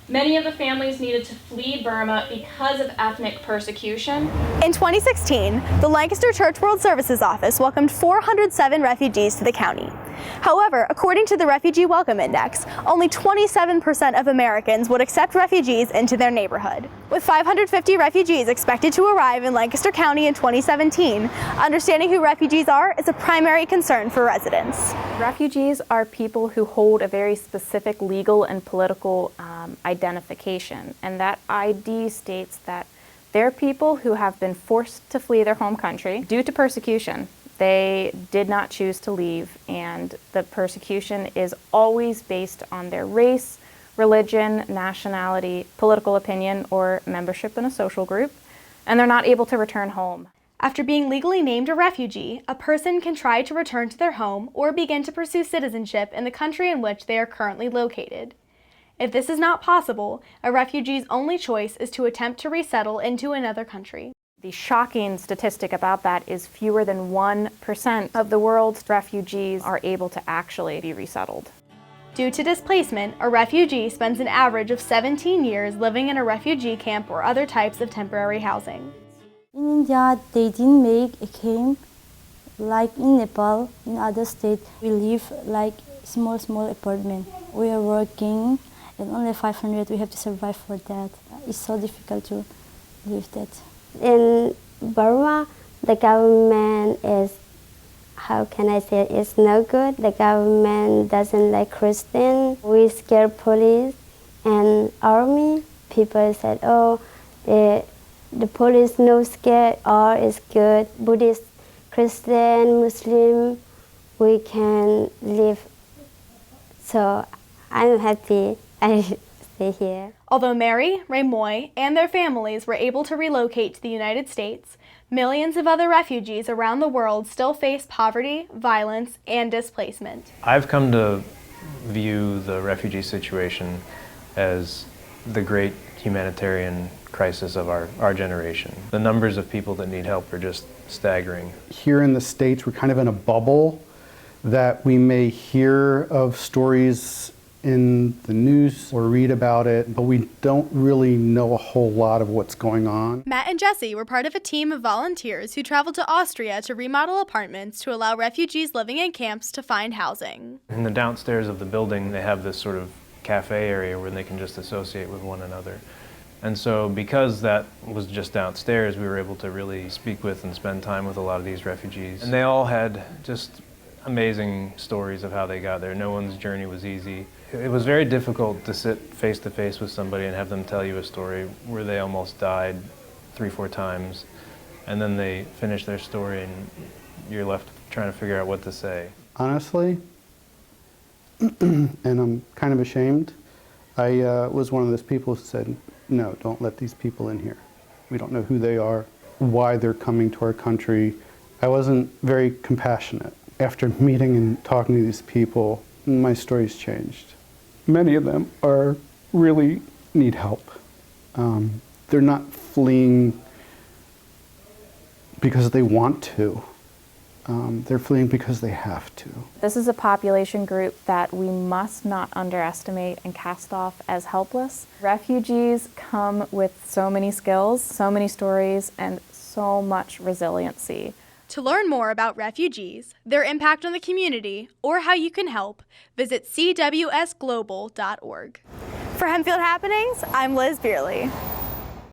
Many of the families needed to flee Burma because of ethnic persecution. In 2016, the Lancaster Church World Services Office welcomed 407 refugees to the county. However, according to the Refugee Welcome Index, only 27% of Americans would accept refugees into their neighborhood. With 550 refugees expected to arrive in Lancaster County in 2017, understanding who refugees are is a primary concern for residents. Refugees are people who hold a very specific legal and political identification, and that ID states that they're people who have been forced to flee their home country due to persecution. They did not choose to leave, and the persecution is always based on their race, religion, nationality, political opinion, or membership in a social group, and they're not able to return home. After being legally named a refugee, a person can try to return to their home or begin to pursue citizenship in the country in which they are currently located. If this is not possible, a refugee's only choice is to attempt to resettle into another country. The shocking statistic about that is fewer than 1% of the world's refugees are able to actually be resettled. Due to displacement, a refugee spends an average of 17 years living in a refugee camp or other types of temporary housing. In India, they didn't make a camp like in Nepal, in other states. We live like small apartment. We are working and only 500, we have to survive for that. It's so difficult to live that. In Burma, the government is, how can I say, it's no good. The government doesn't like Christian. We scare police and army. People said, oh, the police no scared, all is good. Buddhist, Christian, Muslim, we can live. So I'm happy I stay here. Although Mary, Ray Moy, and their families were able to relocate to the United States, millions of other refugees around the world still face poverty, violence, and displacement. I've come to view the refugee situation as the great humanitarian crisis of our generation. The numbers of people that need help are just staggering. Here in the States, we're kind of in a bubble that we may hear of stories in the news or read about it, but we don't really know a whole lot of what's going on. Matt and Jesse were part of a team of volunteers who traveled to Austria to remodel apartments to allow refugees living in camps to find housing. In the downstairs of the building, they have this sort of cafe area where they can just associate with one another. And so because that was just downstairs, we were able to really speak with and spend time with a lot of these refugees. And they all had just amazing stories of how they got there. No one's journey was easy. It was very difficult to sit face to face with somebody and have them tell you a story where they almost died 3-4 times, and then they finish their story and you're left trying to figure out what to say. Honestly, and I'm kind of ashamed, I was one of those people who said, no, don't let these people in here. We don't know who they are, why they're coming to our country. I wasn't very compassionate. After meeting and talking to these people, my story's changed. Many of them really need help. They're not fleeing because they want to. They're fleeing because they have to. This is a population group that we must not underestimate and cast off as helpless. Refugees come with so many skills, so many stories, and so much resiliency. To learn more about refugees, their impact on the community, or how you can help, visit cwsglobal.org. For Hempfield Happenings, I'm Liz Bierly.